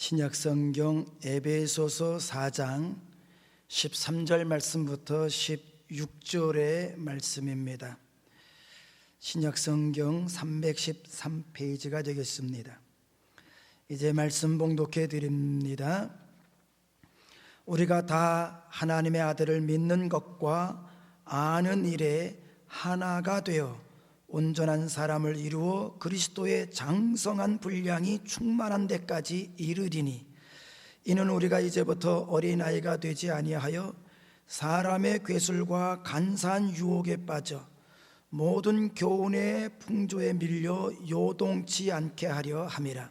신약성경 에베소서 4장 13절 말씀부터 16절의 말씀입니다. 신약성경 313페이지가 되겠습니다. 이제 말씀 봉독해 드립니다. 우리가 다 하나님의 아들을 믿는 것과 아는 일에 하나가 되어 온전한 사람을 이루어 그리스도의 장성한 분량이 충만한 데까지 이르리니, 이는 우리가 이제부터 어린아이가 되지 아니하여 사람의 괴술과 간사한 유혹에 빠져 모든 교훈의 풍조에 밀려 요동치 않게 하려 함이라.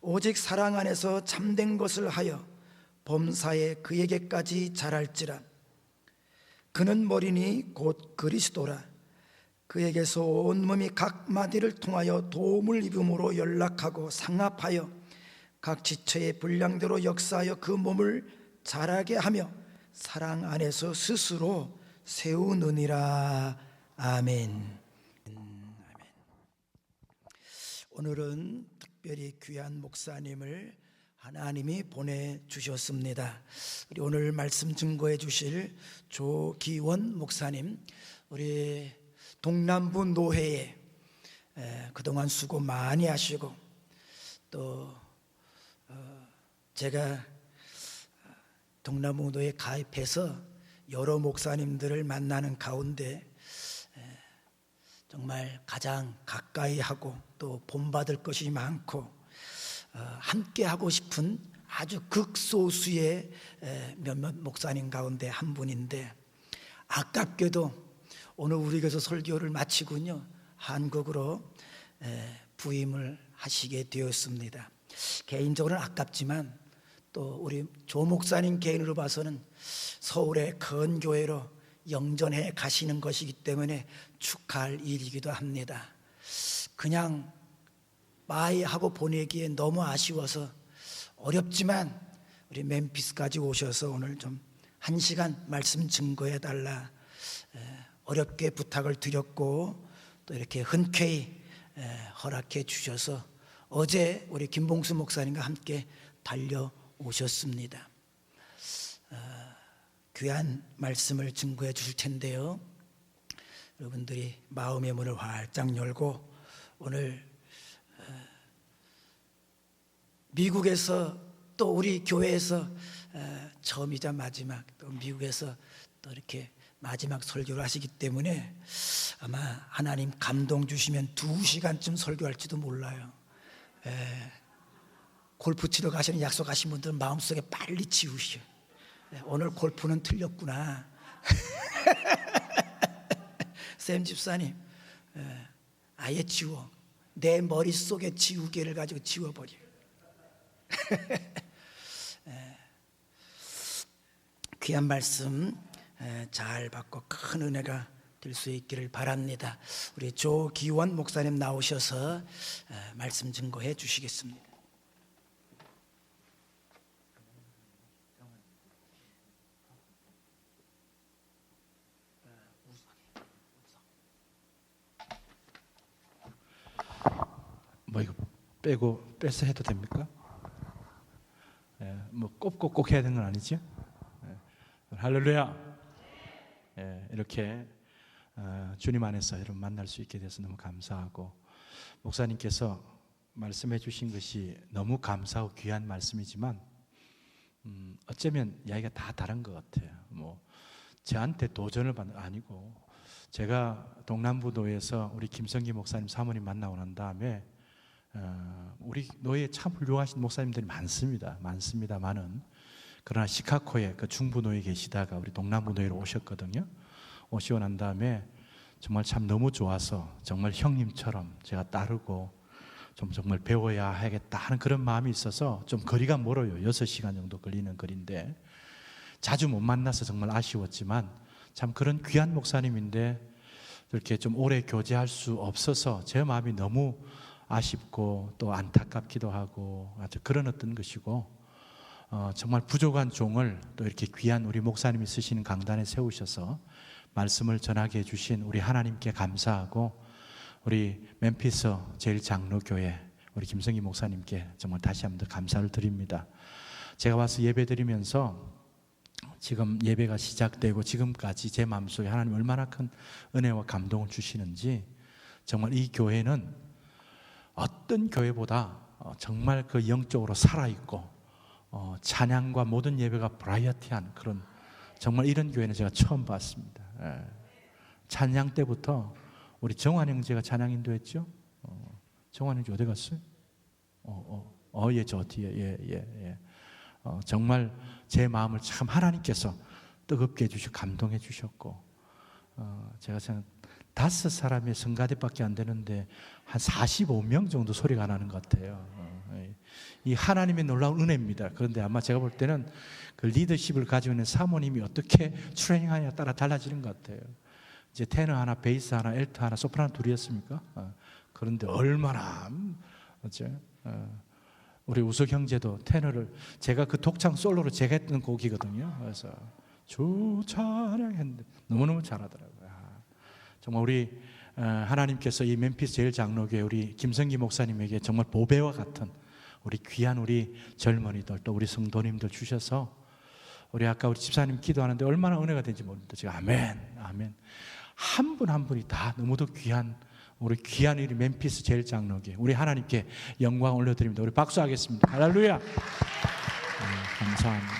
오직 사랑 안에서 참된 것을 하여 범사에 그에게까지 자랄지라. 그는 머리니 곧 그리스도라. 그에게서 온 몸이 각 마디를 통하여 도움을 입음으로 연락하고 상합하여 각 지체의 분량대로 역사하여 그 몸을 자라게 하며 사랑 안에서 스스로 세우느니라. 아멘. 오늘은 특별히 귀한 목사님을 하나님이 보내주셨습니다. 우리 오늘 말씀 증거해 주실 조기원 목사님, 우리 동남부 노회에 그동안 수고 많이 하시고, 또 제가 동남부 노회에 가입해서 여러 목사님들을 만나는 가운데 정말 가장 가까이 하고 또 본받을 것이 많고 함께 하고 싶은 아주 극소수의 몇몇 목사님 가운데 한 분인데, 아깝게도 오늘 우리 교회에서 설교를 마치군요, 한국으로 부임을 하시게 되었습니다. 개인적으로는 아깝지만 또 우리 조 목사님 개인으로 봐서는 서울의 큰 교회로 영전해 가시는 것이기 때문에 축하할 일이기도 합니다. 그냥 빠이 하고 보내기에 너무 아쉬워서 어렵지만 우리 멤피스까지 오셔서 오늘 좀 1시간 말씀 증거해 달라 어렵게 부탁을 드렸고, 또 이렇게 흔쾌히 허락해 주셔서 어제 우리 김봉수 목사님과 함께 달려오셨습니다. 귀한 말씀을 증거해 주실 텐데요, 여러분들이 마음의 문을 활짝 열고 오늘 미국에서 또 우리 교회에서 처음이자 마지막, 또 미국에서 또 이렇게 마지막 설교를 하시기 때문에 아마 하나님 감동 주시면 2시간쯤 설교할지도 몰라요. 골프 치러 가시는 약속하신 분들은 마음속에 빨리 지우시오. 오늘 골프는 틀렸구나. 샘 집사님, 아예 지워. 내 머릿속에 지우개를 가지고 지워버려. 귀한 말씀 잘 받고 큰 은혜가 될 수 있기를 바랍니다. 우리 조기원 목사님 나오셔서 말씀 증거해 주시겠습니다. 뭐 이거 빼서 해도 됩니까? 뭐 꼭 해야 되는 건 아니죠? 할렐루야. 이렇게 주님 안에서 여러분 만날 수 있게 돼서 너무 감사하고, 목사님께서 말씀해 주신 것이 너무 감사하고 귀한 말씀이지만 어쩌면 이야기가 다 다른 것 같아요. 뭐 저한테 도전을 받는 거 아니고, 제가 동남부도에서 우리 김성기 목사님 사모님 만나고 난 다음에 우리 노예에 참 훌륭하신 목사님들이 많습니다만은, 그러나 시카고에 그 중부 노예에 계시다가 우리 동남부 노예로 오셨거든요. 오시고 난 다음에 정말 참 너무 좋아서 정말 형님처럼 제가 따르고 좀 정말 배워야 하겠다 하는 그런 마음이 있어서 좀 거리가 멀어요. 6시간 정도 걸리는 거리인데 자주 못 만나서 정말 아쉬웠지만, 참 그런 귀한 목사님인데 이렇게 좀 오래 교제할 수 없어서 제 마음이 너무 아쉽고 또 안타깝기도 하고 아주 그런 어떤 것이고, 정말 부족한 종을 또 이렇게 귀한 우리 목사님이 쓰시는 강단에 세우셔서 말씀을 전하게 해주신 우리 하나님께 감사하고, 우리 멤피스 제일장로교회 우리 김성기 목사님께 정말 다시 한번 더 감사를 드립니다. 제가 와서 예배 드리면서 지금 예배가 시작되고 지금까지 제 마음속에 하나님 얼마나 큰 은혜와 감동을 주시는지, 정말 이 교회는 어떤 교회보다 정말 그 영적으로 살아있고 찬양과 모든 예배가 브라이어티한 그런, 정말 이런 교회는 제가 처음 봤습니다. 찬양 때부터 우리 정환 형제가 찬양 인도했죠. 정환 형제 어디 갔어요? 예, 저 뒤에. 예. 정말 제 마음을 참 하나님께서 뜨겁게 해주시고 감동해 주셨고, 제가 생각 5사람의 성가대밖에 안 되는데 한 45명 정도 소리가 나는 것 같아요. 이 하나님의 놀라운 은혜입니다. 그런데 아마 제가 볼 때는 그 리더십을 가지고 있는 사모님이 어떻게 트레이닝하냐에 따라 달라지는 것 같아요. 이제 테너 하나, 베이스 하나, 엘트 하나, 소프라노 둘이었습니까? 그런데 얼마나 우리 우석 형제도 테너를, 제가 그 독창 솔로로 제가 했던 곡이거든요. 그래서 주 찬양했는데 너무너무 잘하더라고요. 정말 우리 하나님께서 이 멤피스 제일 장로교회 우리 김성기 목사님에게 정말 보배와 같은 우리 귀한 우리 젊은이들, 또 우리 성도님들 주셔서, 우리 아까 우리 집사님 기도하는데 얼마나 은혜가 된지 모릅니다. 제가 아멘 한 분 한 분이 다 너무도 귀한 우리 귀한 우리 멤피스 제일 장로교회 우리 하나님께 영광 올려드립니다. 우리 박수하겠습니다. 할렐루야. 감사합니다.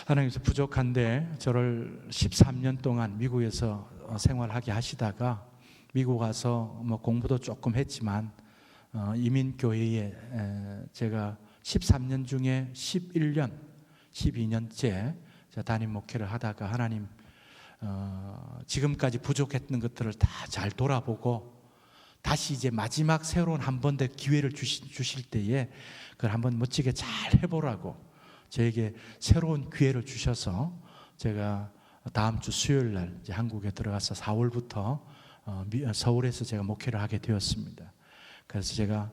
하나님께서 부족한데 저를 13년 동안 미국에서 생활하게 하시다가 미국 와서 뭐 공부도 조금 했지만 이민교회에 제가 13년 중에 11년, 12년째 담임 목회를 하다가 하나님 지금까지 부족했던 것들을 다 잘 돌아보고 다시 이제 마지막 새로운 한 번 더 기회를 주실 때에 그걸 한번 멋지게 잘 해보라고 저에게 새로운 기회를 주셔서 제가 다음 주 수요일 날 이제 한국에 들어가서 4월부터 서울에서 제가 목회를 하게 되었습니다. 그래서 제가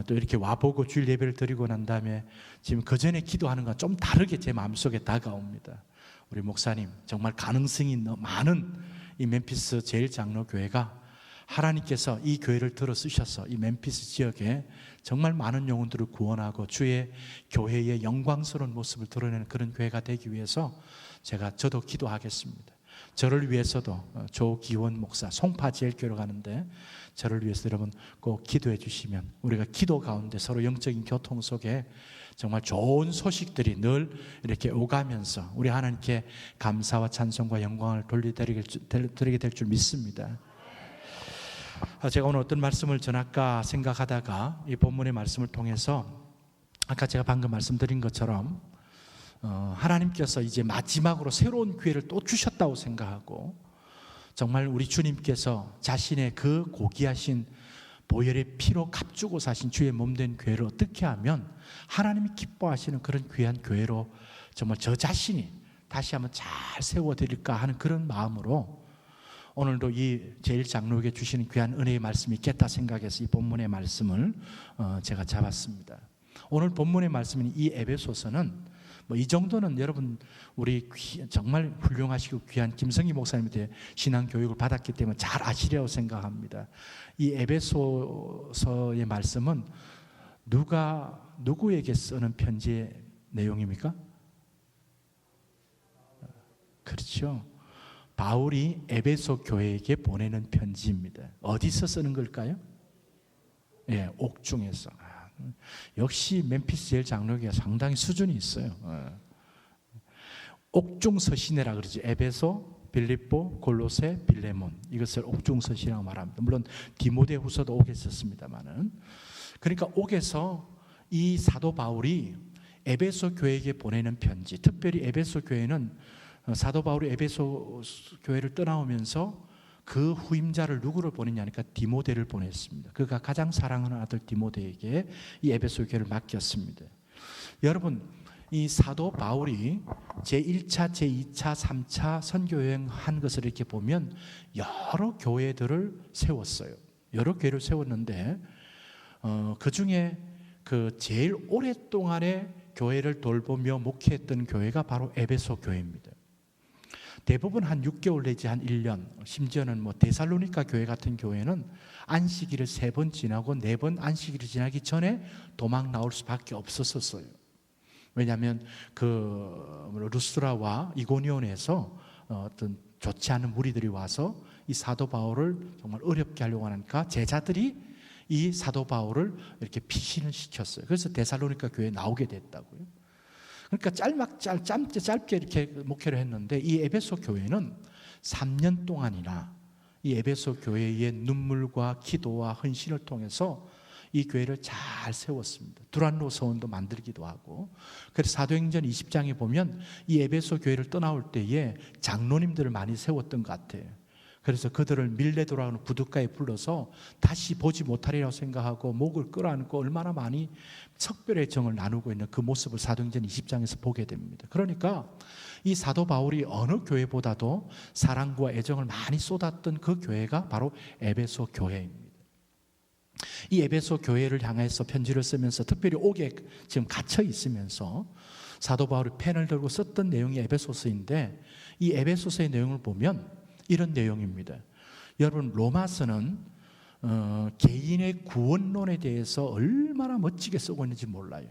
또 이렇게 와보고 주일 예배를 드리고 난 다음에 지금 그 전에 기도하는 건 좀 다르게 제 마음속에 다가옵니다. 우리 목사님, 정말 가능성이 많은 이 멤피스 제일 장로교회가 하나님께서 이 교회를 들어 쓰셔서 이 멤피스 지역에 정말 많은 영혼들을 구원하고 주의 교회의 영광스러운 모습을 드러내는 그런 교회가 되기 위해서 저도 기도하겠습니다. 저를 위해서도 조기원 목사 송파 제일교회로 가는데 저를 위해서 여러분 꼭 기도해 주시면 우리가 기도 가운데 서로 영적인 교통 속에 정말 좋은 소식들이 늘 이렇게 오가면서 우리 하나님께 감사와 찬송과 영광을 드리게 될 줄 믿습니다. 제가 오늘 어떤 말씀을 전할까 생각하다가 이 본문의 말씀을 통해서 아까 제가 방금 말씀드린 것처럼 하나님께서 이제 마지막으로 새로운 기회를 또 주셨다고 생각하고, 정말 우리 주님께서 자신의 그 고귀하신 보혈의 피로 값주고 사신 주의 몸된 교회를 어떻게 하면 하나님이 기뻐하시는 그런 귀한 교회로 정말 저 자신이 다시 한번 잘 세워드릴까 하는 그런 마음으로 오늘도 이 제일 장로에게 주시는 귀한 은혜의 말씀이 있겠다 생각해서 이 본문의 말씀을 제가 잡았습니다. 오늘 본문의 말씀인 이 에베소서는 뭐 이 정도는 여러분 우리 정말 훌륭하시고 귀한 김성기 목사님한테 신앙 교육을 받았기 때문에 잘 아시리라고 생각합니다. 이 에베소서의 말씀은 누구에게 쓰는 편지의 내용입니까? 그렇죠. 바울이 에베소 교회에게 보내는 편지입니다. 어디서 쓰는 걸까요? 예, 옥중에서. 역시 멤피스 제일 장로교회가 상당히 수준이 있어요. 옥중 서신이라 그러죠. 에베소, 빌립보, 골로새, 빌레몬, 이것을 옥중 서신이라고 말합니다. 물론 디모데후서도 옥에 썼습니다만은, 그러니까 옥에서 이 사도 바울이 에베소 교회에게 보내는 편지, 특별히 에베소 교회는 사도 바울이 에베소 교회를 떠나오면서 그 후임자를 누구를 보냈냐니까 디모데를 보냈습니다. 그가 가장 사랑하는 아들 디모데에게 이 에베소 교회를 맡겼습니다. 여러분, 이 사도 바울이 제1차, 제2차, 3차 선교여행 한 것을 이렇게 보면 여러 교회들을 세웠어요. 여러 교회를 세웠는데 그 중에 그 제일 오랫동안에 교회를 돌보며 목회했던 교회가 바로 에베소 교회입니다. 대부분 한 6개월 내지 한 1년, 심지어는 뭐 데살로니가 교회 같은 교회는 안식일을 3번 지나고 4번 안식일을 지나기 전에 도망 나올 수밖에 없었어요. 왜냐하면 그 루스드라와 이고니온에서 어떤 좋지 않은 무리들이 와서 이 사도 바울을 정말 어렵게 하려고 하니까 제자들이 이 사도 바울을 이렇게 피신을 시켰어요. 그래서 데살로니가 교회에 나오게 됐다고요. 그러니까 짧게 이렇게 목회를 했는데 이 에베소 교회는 3년 동안이나 이 에베소 교회의 눈물과 기도와 헌신을 통해서 이 교회를 잘 세웠습니다. 두란노 서원도 만들기도 하고. 그래서 사도행전 20장에 보면 이 에베소 교회를 떠나올 때에 장로님들을 많이 세웠던 것 같아요. 그래서 그들을 밀레도라는 부둣가에 불러서 다시 보지 못하리라고 생각하고 목을 끌어안고 얼마나 많이 특별의 정을 나누고 있는 그 모습을 사도행전 20장에서 보게 됩니다. 그러니까 이 사도 바울이 어느 교회보다도 사랑과 애정을 많이 쏟았던 그 교회가 바로 에베소 교회입니다. 이 에베소 교회를 향해서 편지를 쓰면서 특별히 옥에 지금 갇혀 있으면서 사도 바울이 펜을 들고 썼던 내용이 에베소서인데 이 에베소서의 내용을 보면 이런 내용입니다. 여러분 로마서는 개인의 구원론에 대해서 얼마나 멋지게 쓰고 있는지 몰라요.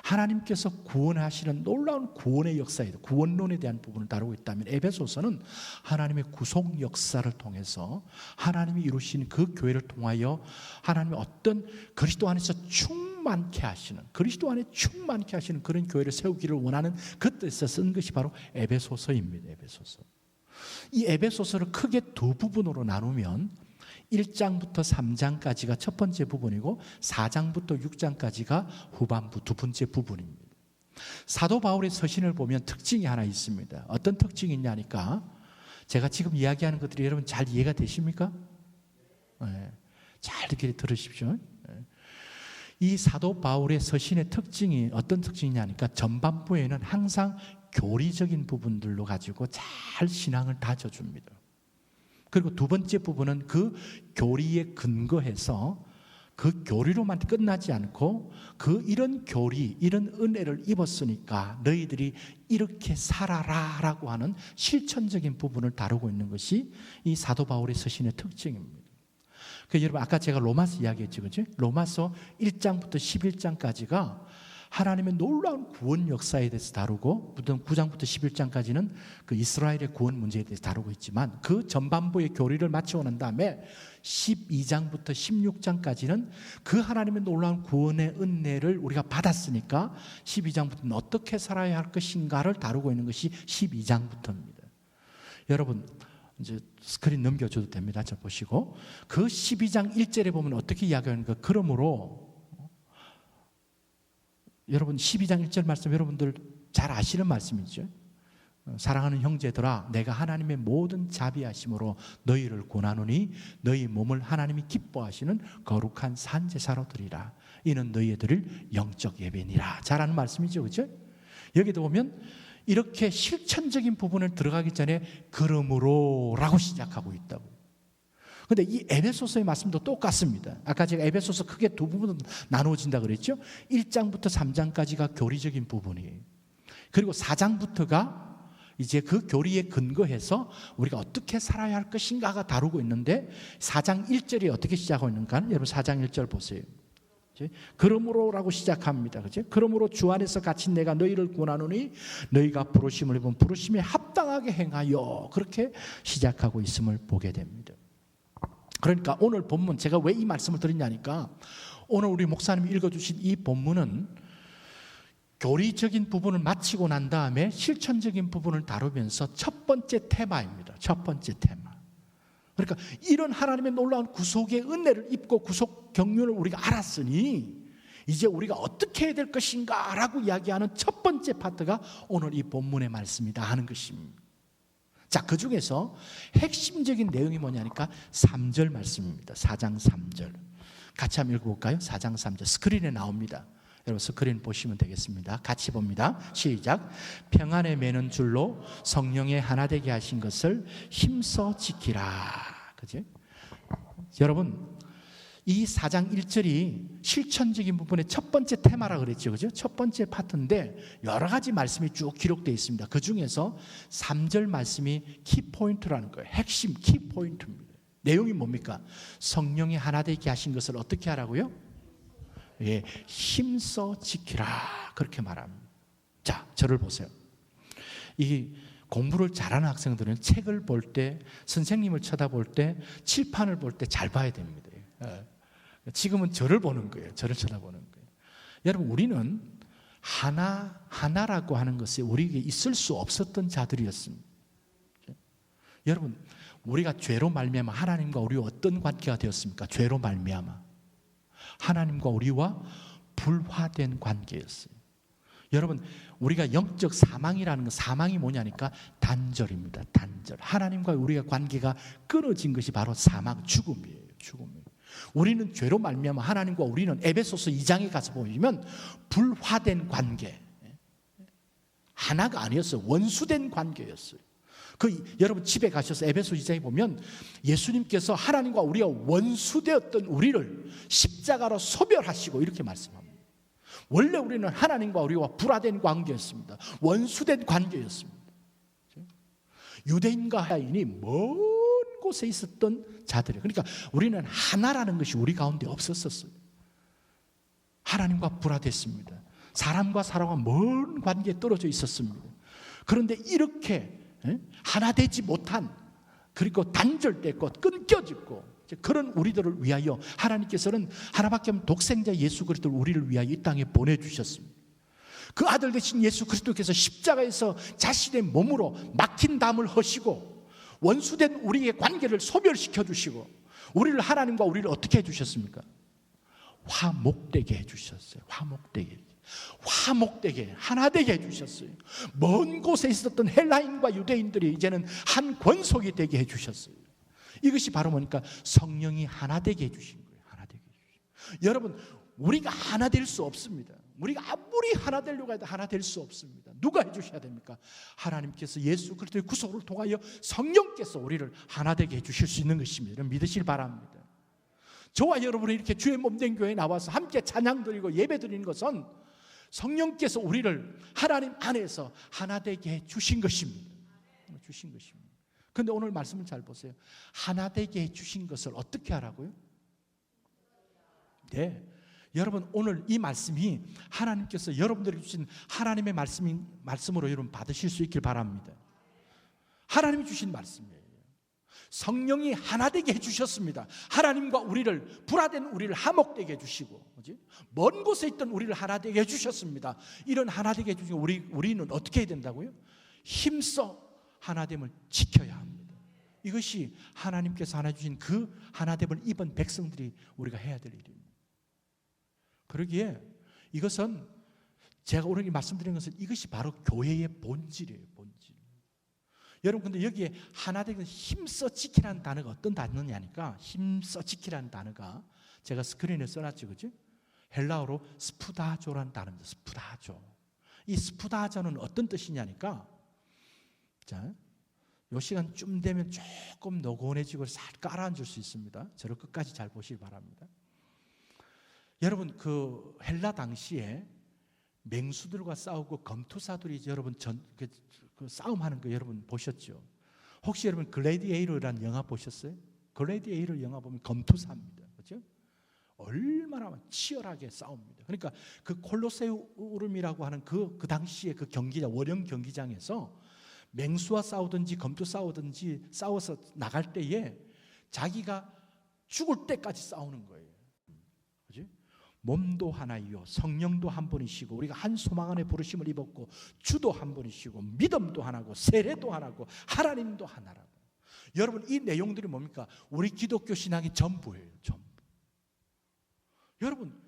하나님께서 구원하시는 놀라운 구원의 역사에 구원론에 대한 부분을 다루고 있다면 에베소서는 하나님의 구속 역사를 통해서 하나님이 이루신 그 교회를 통하여 하나님의 어떤 그리스도 안에서 충만케 하시는 그리스도 안에 충만케 하시는 그런 교회를 세우기를 원하는 그 뜻에서 쓴 것이 바로 에베소서입니다. 에베소서. 이 에베소서를 크게 두 부분으로 나누면 1장부터 3장까지가 첫 번째 부분이고 4장부터 6장까지가 후반부 두 번째 부분입니다. 사도 바울의 서신을 보면 특징이 하나 있습니다. 어떤 특징이 있냐니까 제가 지금 이야기하는 것들이 여러분 잘 이해가 되십니까? 네, 잘 이렇게 들으십시오. 네. 이 사도 바울의 서신의 특징이 어떤 특징이냐니까 전반부에는 항상 교리적인 부분들로 가지고 잘 신앙을 다져줍니다. 그리고 두 번째 부분은 그 교리에 근거해서 그 교리로만 끝나지 않고 이런 교리, 이런 은혜를 입었으니까 너희들이 이렇게 살아라라고 하는 실천적인 부분을 다루고 있는 것이 이 사도 바울의 서신의 특징입니다. 여러분 아까 제가 로마서 이야기했죠, 그죠? 로마서 1장부터 11장까지가 하나님의 놀라운 구원 역사에 대해서 다루고 9장부터 11장까지는 그 이스라엘의 구원 문제에 대해서 다루고 있지만 그 전반부의 교리를 마치고 난 다음에 12장부터 16장까지는 그 하나님의 놀라운 구원의 은혜를 우리가 받았으니까 12장부터는 어떻게 살아야 할 것인가를 다루고 있는 것이 12장부터입니다. 여러분 이제 스크린 넘겨줘도 됩니다. 자 보시고 그 12장 1절에 보면 어떻게 이야기하는가. 그러므로 여러분 12장 1절 말씀 여러분들 잘 아시는 말씀이죠. 사랑하는 형제들아 내가 하나님의 모든 자비하심으로 너희를 권하노니 너희 몸을 하나님이 기뻐하시는 거룩한 산제사로 드리라. 이는 너희의 드릴 영적 예배니라. 잘하는 말씀이죠, 그렇죠? 여기도 보면 이렇게 실천적인 부분을 들어가기 전에 그러므로라고 시작하고 있다고. 그런데 이 에베소서의 말씀도 똑같습니다. 아까 제가 에베소서 크게 두 부분으로 나누어진다 그랬죠. 1장부터 3장까지가 교리적인 부분이에요. 그리고 4장부터가 이제 그 교리에 근거해서 우리가 어떻게 살아야 할 것인가가 다루고 있는데 4장 1절이 어떻게 시작하고 있는가? 여러분 4장 1절 보세요. 그러므로라고 시작합니다. 그죠? 그러므로 주 안에서 갇힌 내가 너희를 권하노니 너희가 부르심을 입은 부르심에 합당하게 행하여 그렇게 시작하고 있음을 보게 됩니다. 그러니까 오늘 본문 제가 왜 이 말씀을 드리냐니까 오늘 우리 목사님이 읽어주신 이 본문은 교리적인 부분을 마치고 난 다음에 실천적인 부분을 다루면서 첫 번째 테마입니다. 첫 번째 테마. 그러니까 이런 하나님의 놀라운 구속의 은혜를 입고 구속 경륜을 우리가 알았으니 이제 우리가 어떻게 해야 될 것인가 라고 이야기하는 첫 번째 파트가 오늘 이 본문의 말씀이다 하는 것입니다. 자, 그 중에서 핵심적인 내용이 뭐냐니까 3절 말씀입니다. 4장 3절 같이 한번 읽어볼까요? 4장 3절 스크린에 나옵니다. 여러분 스크린 보시면 되겠습니다. 같이 봅니다. 시작. 평안에 매는 줄로 성령의 하나 되게 하신 것을 힘써 지키라. 그죠? 여러분 이 4장 1절이 실천적인 부분의 첫 번째 테마라 그랬죠. 그죠? 첫 번째 파트인데 여러 가지 말씀이 쭉 기록되어 있습니다. 그 중에서 3절 말씀이 키포인트라는 거예요. 핵심 키포인트입니다. 내용이 뭡니까? 성령이 하나 되게 하신 것을 어떻게 하라고요? 예, 힘써 지키라. 그렇게 말합니다. 자, 저를 보세요. 이 공부를 잘하는 학생들은 책을 볼 때, 선생님을 쳐다볼 때, 칠판을 볼 때 잘 봐야 됩니다. 지금은 저를 보는 거예요. 저를 쳐다보는 거예요. 여러분, 우리는 하나라고 하는 것이 우리에게 있을 수 없었던 자들이었습니다. 여러분, 우리가 죄로 말미암아 하나님과 우리와 어떤 관계가 되었습니까? 죄로 말미암아 하나님과 우리와 불화된 관계였어요. 여러분, 우리가 영적 사망이라는 건, 사망이 뭐냐니까 단절입니다. 단절. 하나님과 우리가 관계가 끊어진 것이 바로 사망, 죽음이에요. 죽음이에요. 우리는 죄로 말미암아 하나님과 우리는 에베소서 2장에 가서 보시면 불화된 관계, 하나가 아니었어요. 원수된 관계였어요. 여러분 집에 가셔서 에베소 2장에 보면 예수님께서 하나님과 우리가 원수되었던 우리를 십자가로 소멸하시고 이렇게 말씀합니다. 원래 우리는 하나님과 우리와 불화된 관계였습니다. 원수된 관계였습니다. 유대인과 하인이 먼 곳에 있었던 자들이에요. 그러니까 우리는 하나라는 것이 우리 가운데 없었어요. 하나님과 불화됐습니다. 사람과 사람과 먼 관계에 떨어져 있었습니다. 그런데 이렇게 하나 되지 못한, 그리고 단절됐고 끊겨졌고 그런 우리들을 위하여 하나님께서는 하나밖에 없는 독생자 예수 그리스도를 우리를 위하여 이 땅에 보내주셨습니다. 그 아들 되신 예수 그리스도께서 십자가에서 자신의 몸으로 막힌 담을 허시고 원수된 우리의 관계를 소멸시켜 주시고 우리를, 하나님과 우리를 어떻게 해주셨습니까? 화목되게 해주셨어요. 화목되게 하나 되게 해주셨어요. 먼 곳에 있었던 헬라인과 유대인들이 이제는 한 권속이 되게 해주셨어요. 이것이 바로 뭐니까 성령이 하나 되게 해주신 거예요. 하나 되게 해주신. 여러분, 우리가 하나 될 수 없습니다. 우리가 아무리 하나 되려고 해도 하나 될 수 없습니다. 누가 해주셔야 됩니까? 하나님께서 예수 그리스도의 구속을 통하여 성령께서 우리를 하나 되게 해주실 수 있는 것입니다. 여러분 믿으실 바랍니다. 저와 여러분이 이렇게 주의 몸된 교회에 나와서 함께 찬양 드리고 예배 드리는 것은 성령께서 우리를 하나님 안에서 하나 되게 해 주신 것입니다. 주신 것입니다. 그런데 오늘 말씀을 잘 보세요. 하나 되게 해 주신 것을 어떻게 하라고요? 네. 여러분, 오늘 이 말씀이 하나님께서 여러분들에게 주신 하나님의 말씀으로 여러분 받으실 수 있길 바랍니다. 하나님이 주신 말씀이에요. 성령이 하나 되게 해주셨습니다. 하나님과 우리를, 불화된 우리를 화목되게 해주시고, 먼 곳에 있던 우리를 하나 되게 해주셨습니다. 이런 하나 되게 해주시고 우리는 어떻게 해야 된다고요? 힘써 하나됨을 지켜야 합니다. 이것이 하나님께서 하나 주신 그 하나됨을 입은 백성들이 우리가 해야 될 일입니다. 그러기에 이것은 제가 오늘 말씀드린 것은 이것이 바로 교회의 본질이에요. 본질. 여러분, 근데 여기에 하나 되게 힘써 지키라는 단어가 어떤 단어냐니까, 힘써 지키라는 단어가 제가 스크린에 써놨죠, 그죠? 헬라어로 스푸다조라는 단어입니다. 스푸다조. 이 스푸다조는 어떤 뜻이냐니까, 자, 요 시간쯤 되면 조금 노곤해지고 살 깔아앉을 수 있습니다. 저를 끝까지 잘 보시기 바랍니다. 여러분, 그 헬라 당시에 맹수들과 싸우고 검투사들이 여러분 그 싸움하는 거 여러분 보셨죠? 혹시 여러분 글래디에이터라는 영화 보셨어요? 글래디에이터 영화 보면 검투사입니다. 그렇죠? 얼마나 치열하게 싸웁니다. 그러니까 그 콜로세움이라고 하는 그 당시에 그 경기장, 원형 경기장에서 맹수와 싸우든지 검투 싸우든지 싸워서 나갈 때에 자기가 죽을 때까지 싸우는 거예요. 그렇지? 몸도 하나이요 성령도 한 분이시고 우리가 한 소망 안에 부르심을 입었고 주도 한 분이시고 믿음도 하나고 세례도 하나고 하나님도 하나라고. 여러분, 이 내용들이 뭡니까? 우리 기독교 신앙의 전부예요. 전부. 여러분,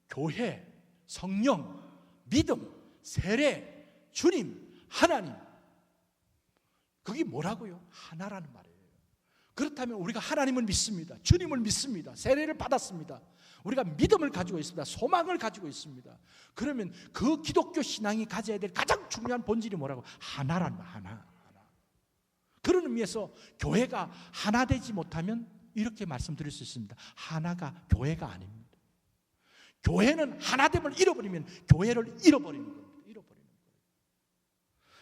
교회, 성령, 믿음, 세례, 주님, 하나님, 그게 뭐라고요? 하나라는 말이에요. 그렇다면 우리가 하나님을 믿습니다. 주님을 믿습니다. 세례를 받았습니다. 우리가 믿음을 가지고 있습니다. 소망을 가지고 있습니다. 그러면 그 기독교 신앙이 가져야 될 가장 중요한 본질이 뭐라고? 하나란 말, 하나. 그런 의미에서 교회가 하나 되지 못하면 이렇게 말씀드릴 수 있습니다. 하나가 교회가 아닙니다. 교회는 하나됨을 잃어버리면 교회를 잃어버리는 겁니다. 잃어버리는 거예요.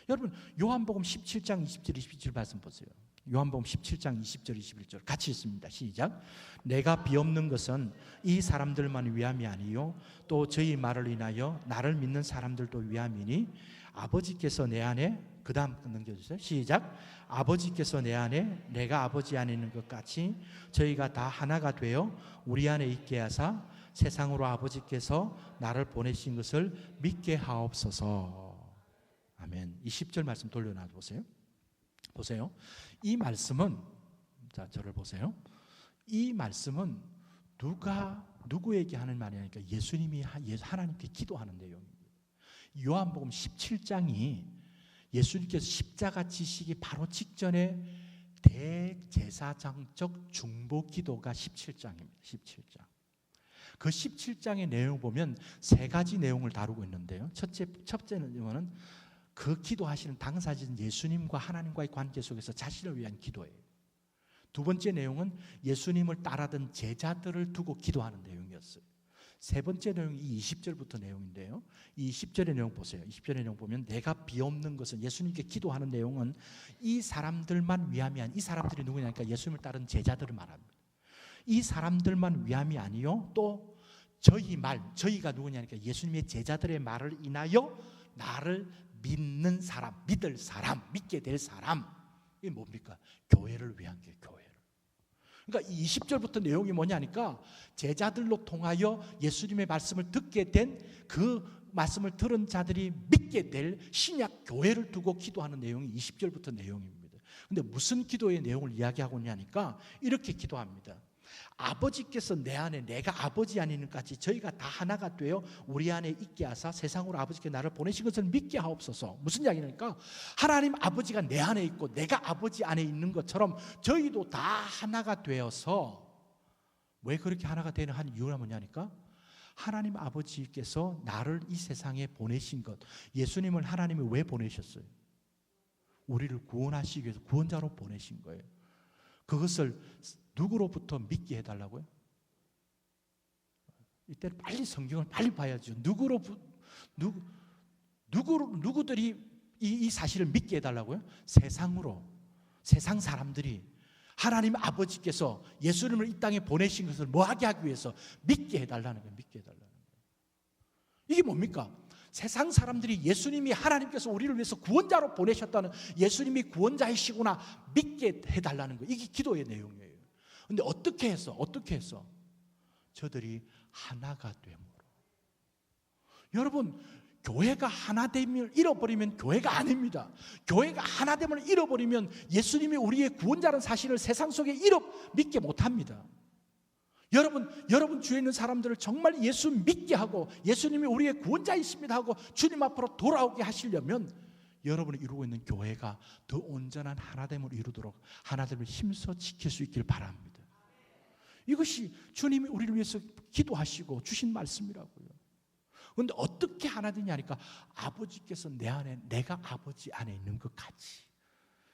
여러분 요한복음 17장 20절 21절 말씀 보세요. 요한복음 17장 20절 21절 같이 읽습니다. 시작. 내가 비옵는 것은 이 사람들만 위함이 아니요 또 저희 말을 인하여 나를 믿는 사람들도 위함이니 아버지께서 내 안에 그 다음 넘겨주세요. 시작. 아버지께서 내 안에 내가 아버지 안에 있는 것 같이 저희가 다 하나가 되어 우리 안에 있게 하사 세상으로 아버지께서 나를 보내신 것을 믿게 하옵소서. 아멘. 이 10절 말씀 돌려놔 보세요. 보세요. 이 말씀은, 자 저를 보세요. 이 말씀은 누구에게 하는 말이 아니니까 예수님이 하나님께 기도하는 내용입니다. 요한복음 17장이 예수님께서 십자가 지시기 바로 직전에 대제사장적 중보 기도가 17장입니다. 17장. 그 17장의 내용을 보면 세 가지 내용을 다루고 있는데요. 첫째 내용은 그 기도하시는 당사자인 예수님과 하나님과의 관계 속에서 자신을 위한 기도예요. 두 번째 내용은 예수님을 따르던 제자들을 두고 기도하는 내용이었어요. 세 번째 내용이 이 20절부터 내용인데요. 이 20절의 내용 보세요. 20절의 내용 보면 내가 비옵는 것은 예수님께 기도하는 내용은 이 사람들만 위함이 아니 이 사람들이 누구냐니까 예수님을 따른 제자들을 말합니다. 이 사람들만 위함이 아니요 또 저희가 누구냐니까 예수님의 제자들의 말을 인하여 나를 믿는 사람, 믿을 사람, 믿게 될 사람 이게 뭡니까? 교회를 위한 게 교회를. 그러니까 20절부터 내용이 뭐냐니까 제자들로 통하여 예수님의 말씀을 듣게 된 그 말씀을 들은 자들이 믿게 될 신약 교회를 두고 기도하는 내용이 20절부터 내용입니다. 그런데 무슨 기도의 내용을 이야기하고 있냐니까 이렇게 기도합니다. 아버지께서 내 안에 내가 아버지 안에 있는 같이 저희가 다 하나가 되어 우리 안에 있게 하사 세상으로 아버지께 나를 보내신 것을 믿게 하옵소서. 무슨 이야기냐니까 하나님 아버지가 내 안에 있고 내가 아버지 안에 있는 것처럼 저희도 다 하나가 되어서 왜 그렇게 하나가 되는 한 이유가 뭐냐니까 하나님 아버지께서 나를 이 세상에 보내신 것 예수님을 하나님이 왜 보내셨어요? 우리를 구원하시기 위해서 구원자로 보내신 거예요. 그것을 누구로부터 믿게 해달라고요? 이때 빨리 성경을 빨리 봐야죠. 누구들이 이 사실을 믿게 해달라고요? 세상 사람들이 하나님 아버지께서 예수님을 이 땅에 보내신 것을 뭐하게 하기 위해서 믿게 해달라는 거예요. 믿게 해달라는 거예요. 이게 뭡니까? 세상 사람들이 예수님이 하나님께서 우리를 위해서 구원자로 보내셨다는 예수님이 구원자이시구나 믿게 해달라는 거예요. 이게 기도의 내용이에요. 근데 어떻게 해서 저들이 하나가 됨으로. 여러분 교회가 하나됨을 잃어버리면 교회가 아닙니다. 교회가 하나됨을 잃어버리면 예수님이 우리의 구원자라는 사실을 세상 속에 믿게 못합니다. 여러분 주위에 있는 사람들을 정말 예수 믿게 하고 예수님이 우리의 구원자이십니다 하고 주님 앞으로 돌아오게 하시려면 여러분이 이루고 있는 교회가 더 온전한 하나됨을 이루도록 하나됨을 힘써 지킬 수 있길 바랍니다. 이것이 주님이 우리를 위해서 기도하시고 주신 말씀이라고요. 그런데 어떻게 하나 되냐니까 아버지께서 내 안에 내가 아버지 안에 있는 것 같이.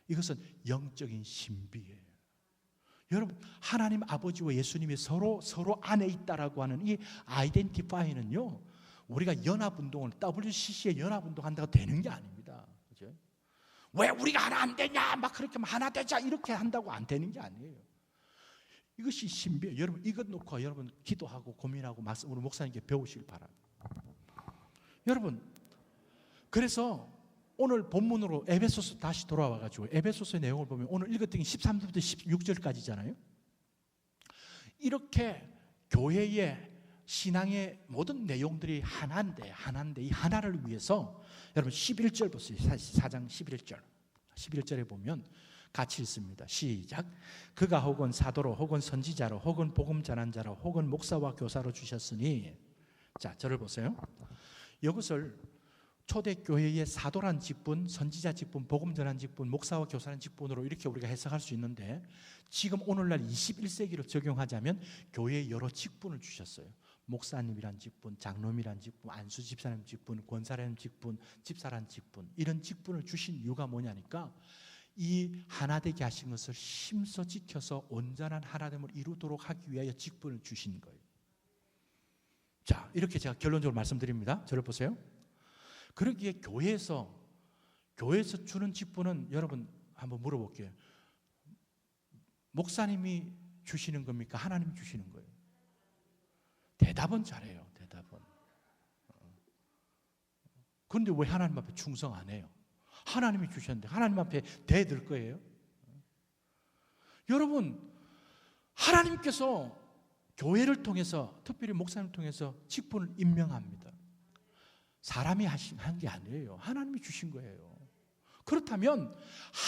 이것은 영적인 신비예요. 여러분 하나님 아버지와 예수님이 서로 안에 있다라고 하는 이 아이덴티파이는요 우리가 연합운동을 WCC에 연합운동 한다고 되는 게 아닙니다. 그죠? 왜 우리가 하나 안 되냐 막 그렇게 하나 되자 이렇게 한다고 안 되는 게 아니에요. 이것이 신비예요. 여러분 이것 놓고 여러분 기도하고 고민하고 우리 목사님께 배우시길 바랍니다. 여러분 그래서 오늘 본문으로 에베소서 다시 돌아와가지고 에베소서의 내용을 보면 오늘 읽었던 게 13절부터 16절까지잖아요. 이렇게 교회의 신앙의 모든 내용들이 하나인데 이 하나를 위해서 여러분 11절 보세요. 4장 11절에 보면 같이 읽습니다. 시작. 그가 혹은 사도로 혹은 선지자로 혹은 복음 전한 자로 혹은 목사와 교사로 주셨으니 자 저를 보세요. 이것을 초대교회의 사도란 직분, 선지자 직분, 복음 전한 직분, 목사와 교사란 직분으로 이렇게 우리가 해석할 수 있는데 지금 오늘날 21세기를 적용하자면 교회에 여러 직분을 주셨어요. 목사님이란 직분, 장로님이란 직분, 안수 집사님 직분, 권사님 직분, 집사란 직분 이런 직분을 주신 이유가 뭐냐니까 이 하나되게 하신 것을 힘써 지켜서 온전한 하나됨을 이루도록 하기 위하여 직분을 주신 거예요. 자, 이렇게 제가 결론적으로 말씀드립니다. 저를 보세요. 그러기에 교회에서 주는 직분은 여러분 한번 물어볼게요. 목사님이 주시는 겁니까? 하나님이 주시는 거예요? 대답은 잘해요. 대답은. 그런데 왜 하나님 앞에 충성 안 해요? 하나님이 주셨는데 하나님 앞에 대들 거예요? 여러분, 하나님께서 교회를 통해서, 특별히 목사님을 통해서 직분을 임명합니다. 사람이 한 게 아니에요. 하나님이 주신 거예요. 그렇다면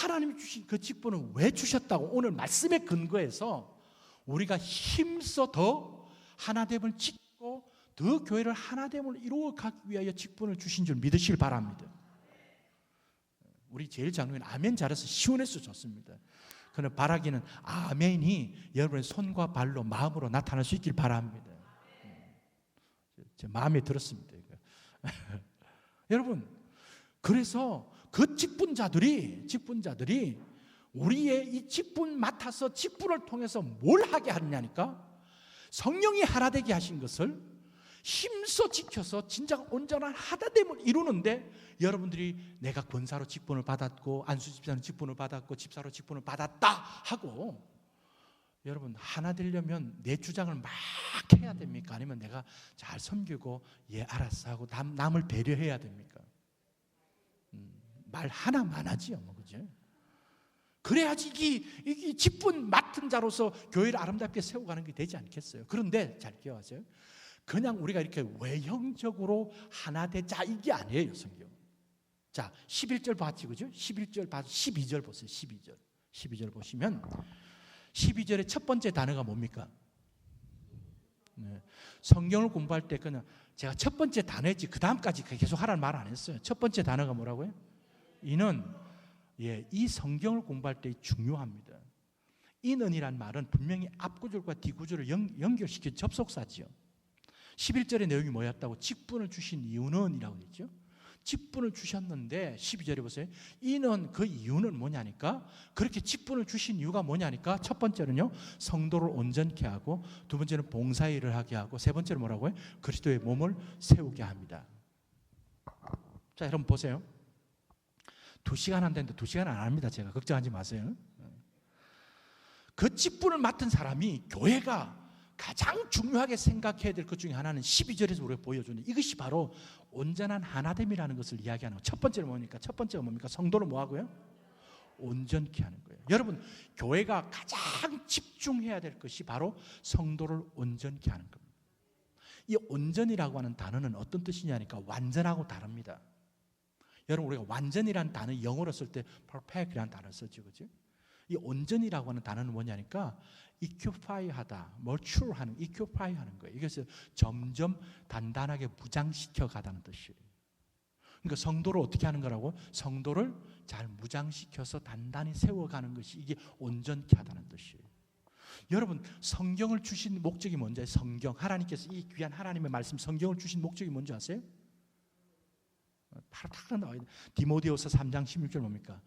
하나님이 주신 그 직분을 왜 주셨다고 오늘 말씀의 근거에서 우리가 힘써 더 하나됨을 짓고 더 교회를 하나됨을 이루어가기 위하여 직분을 주신 줄 믿으시길 바랍니다. 우리 제일 장로는 아멘 잘해서 시원해서 좋습니다. 그러나 바라기는 아멘이 여러분의 손과 발로 마음으로 나타날 수 있길 바랍니다. 제 마음에 들었습니다. 여러분, 그래서 그 직분자들이 우리의 이 직분 맡아서 직분을 통해서 뭘 하게 하느냐니까, 성령이 하나 되게 하신 것을 힘써 지켜서 진짜 온전한 하나됨을 이루는데, 여러분들이 내가 권사로 직분을 받았고 안수 집사는 직분을 받았고 집사로 직분을 받았다 하고, 여러분 하나 되려면 내 주장을 막 해야 됩니까? 아니면 내가 잘 섬기고 예 알았어 하고 남을 배려해야 됩니까? 말 하나만 하지요, 뭐, 그죠? 그래야지 이 직분 맡은 자로서 교회를 아름답게 세워가는 게 되지 않겠어요? 그런데 잘 기억하세요. 그냥 우리가 이렇게 외형적으로 하나 되자 이게 아니에요, 성경. 자, 11절 봤지, 그죠? 11절 봐서 12절 보세요. 12절 보시면 12절의 첫 번째 단어가 뭡니까? 네. 성경을 공부할 때 그냥 제가 첫 번째 단어였지 그 다음까지 계속 하라는 말 안 했어요. 첫 번째 단어가 뭐라고요? 이는, 이 성경을 공부할 때 중요합니다. 이는이란 말은 분명히 앞구절과 뒤구절을 연결시킨 접속사지요. 11절의 내용이 뭐였다고? 직분을 주신 이유는 이라고 했죠. 직분을 주셨는데 12절에 보세요. 이는, 그 이유는 뭐냐니까, 그렇게 직분을 주신 이유가 뭐냐니까, 첫 번째는요 성도를 온전케 하고, 두 번째는 봉사일을 하게 하고, 세 번째는 뭐라고요? 그리스도의 몸을 세우게 합니다. 자, 여러분 보세요. 2시간 안 되는데 2시간 안 합니다. 제가 걱정하지 마세요. 그 직분을 맡은 사람이 교회가 가장 중요하게 생각해야 될 것 중에 하나는 12절에서 우리가 보여주는 이것이 바로 온전한 하나됨이라는 것을 이야기하는 거예요. 첫 번째는 뭡니까? 첫 번째가 뭡니까? 성도를 뭐 하고요? 온전케 하는 거예요. 여러분, 교회가 가장 집중해야 될 것이 바로 성도를 온전케 하는 겁니다. 이 온전이라고 하는 단어는 어떤 뜻이냐니까 완전하고 다릅니다. 여러분, 우리가 완전이라는 단어 영어로 쓸 때 perfect이라는 단어를 쓰죠, 그죠? 이 온전이라고 하는 단어는 뭐냐니까 equify하다, mature하는, equify하는 거예요. 이것을 점점 단단하게 무장시켜 가다는 뜻이에요. 그러니까 성도를 어떻게 하는 거라고? 성도를 잘 무장시켜서 단단히 세워가는 것이 이게 온전케 하다는 뜻이에요. 여러분, 성경을 주신 목적이 뭔지 아세요? 성경, 하나님께서 이 귀한 하나님의 말씀 성경을 주신 목적이 뭔지 아세요? 바로 딱 나와요. 디모데후서 3장 16절 뭡니까?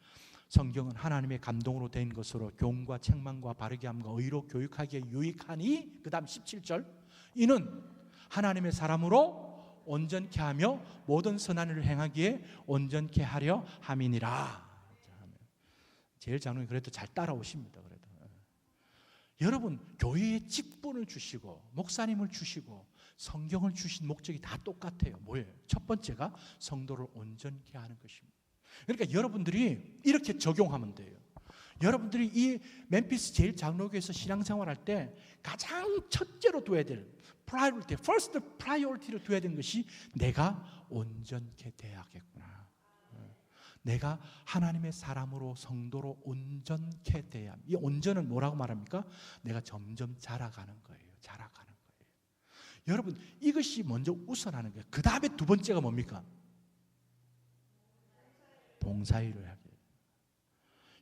성경은 하나님의 감동으로 된 것으로 교훈과 책망과 바르게 함과 의로 교육하기에 유익하니, 그 다음 17절, 이는 하나님의 사람으로 온전케 하며 모든 선한 일을 행하기에 온전케 하려 함이니라. 제일 장로님 그래도 잘 따라오십니다. 그래도 여러분, 교회에 직분을 주시고 목사님을 주시고 성경을 주신 목적이 다 똑같아요. 뭐예요? 첫 번째가 성도를 온전케 하는 것입니다. 그러니까 여러분들이 이렇게 적용하면 돼요. 여러분들이 이 멤피스 제일 장로교에서 신앙생활할 때 가장 첫째로 둬야 될 프라이어리티, 퍼스트 프라이어리티로 둬야 되는 것이 내가 온전케 돼야겠구나. 내가 하나님의 사람으로 성도로 온전케 돼야. 이 온전은 뭐라고 말합니까? 내가 점점 자라가는 거예요. 자라가는 거예요. 여러분, 이것이 먼저 우선하는 거예요. 그 다음에 두 번째가 뭡니까? 봉사일을 하게.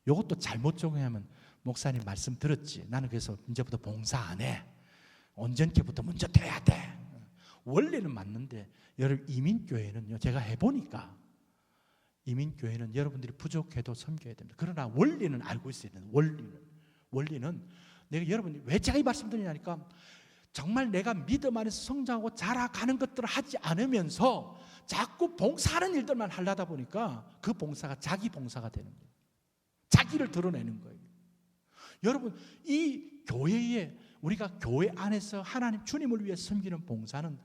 이것도 잘못 적용하면 목사님 말씀 들었지, 나는 그래서 이제부터 봉사 안 해, 온전케부터 먼저 돼야 돼. 원래는 맞는데 여러분, 이민교회는요 제가 해보니까 이민교회는 여러분들이 부족해도 섬겨야 됩니다. 그러나 원리는 알고 있어야 됩니다. 원리는 내가 여러분이 왜 제가 이 말씀 드리냐니까 정말 내가 믿음 안에서 성장하고 자라가는 것들을 하지 않으면서 자꾸 봉사하는 일들만 하려다 보니까 그 봉사가 자기 봉사가 되는 거예요. 자기를 드러내는 거예요. 여러분, 이 교회에 우리가 교회 안에서 하나님 주님을 위해 섬기는 봉사는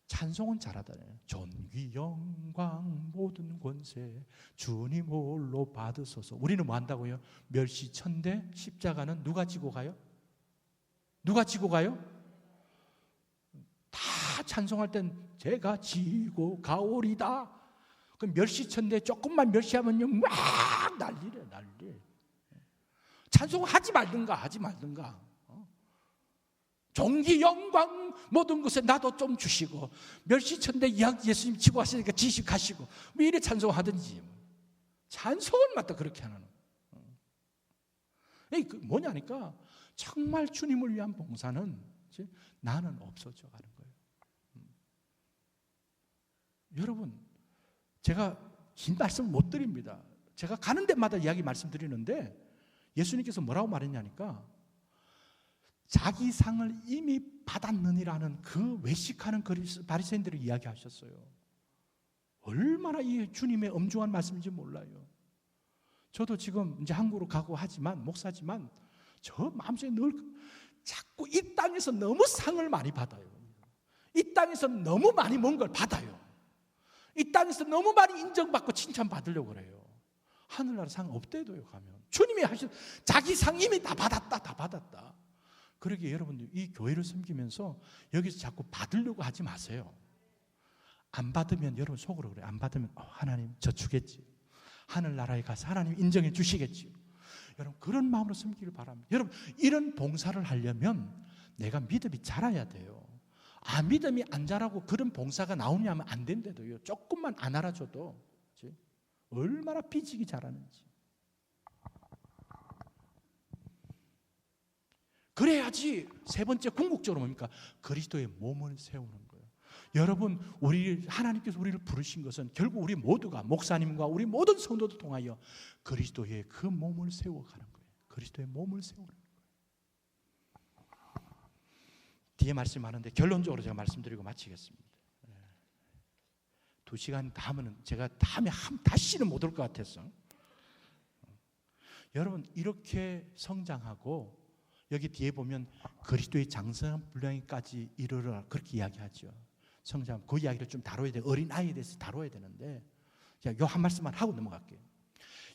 찬송은 잘하잖아요. 존귀 영광 모든 권세 주님 홀로 받으소서. 우리는 뭐 한다고요? 멸시천대 십자가는 누가 지고 가요? 누가 지고 가요? 다 찬송할 땐 제가 지고 가오리다. 그럼 멸시천대 조금만 멸시하면요 막 난리래. 찬송하지 말든가. 존귀 영광 모든 것에 나도 좀 주시고 멸시천대 예수님 지고 가시니까 지식하시고 뭐 이래 찬송하든지 찬송을 맡다 그렇게 하는 그 뭐냐니까 정말 주님을 위한 봉사는 나는 없어져 가는 거예요. 여러분, 제가 긴 말씀을 못 드립니다. 제가 가는 데마다 이야기 말씀드리는데 예수님께서 뭐라고 말했냐니까 자기 상을 이미 받았느니라는 그 외식하는 바리새인들을 이야기하셨어요. 얼마나 이 주님의 엄중한 말씀인지 몰라요. 저도 지금 이제 한국으로 가고 하지만 목사지만 저 마음속에 늘 자꾸 이 땅에서 너무 상을 많이 받아요. 이 땅에서 너무 많이 뭔 걸 받아요. 이 땅에서 너무 많이 인정받고 칭찬받으려고 그래요. 하늘나라 상 없대도요. 가면 주님이 하신 자기 상 이미 다 받았다. 그러기에 여러분들 이 교회를 섬기면서 여기서 자꾸 받으려고 하지 마세요. 안 받으면 여러분 속으로 그래요. 안 받으면 하나님 저 주겠지. 하늘나라에 가서 하나님 인정해 주시겠지. 여러분 그런 마음으로 섬기기를 바랍니다. 여러분 이런 봉사를 하려면 내가 믿음이 자라야 돼요. 믿음이 안 자라고 그런 봉사가 나오냐면 안 된대도요. 조금만 안 알아줘도 그치? 얼마나 삐지기 잘하는지. 그래야지 세 번째 궁극적으로 뭡니까? 그리스도의 몸을 세우는 거예요. 여러분, 하나님께서 우리를 부르신 것은 결국 우리 모두가 목사님과 우리 모든 성도들 통하여 그리스도의 그 몸을 세워가는 거예요. 그리스도의 몸을 세우는 거예요. 뒤에 말씀하는데 결론적으로 제가 말씀드리고 마치겠습니다. 2시간 다 하면 제가 다음에 다시는 못 올 것 같아서 여러분 이렇게 성장하고 여기 뒤에 보면 그리스도의 장성한 분량까지 이르러라 그렇게 이야기하죠. 성장 그 이야기를 좀 다뤄야 돼요. 어린아이에 대해서 다뤄야 되는데 요 한 말씀만 하고 넘어갈게요.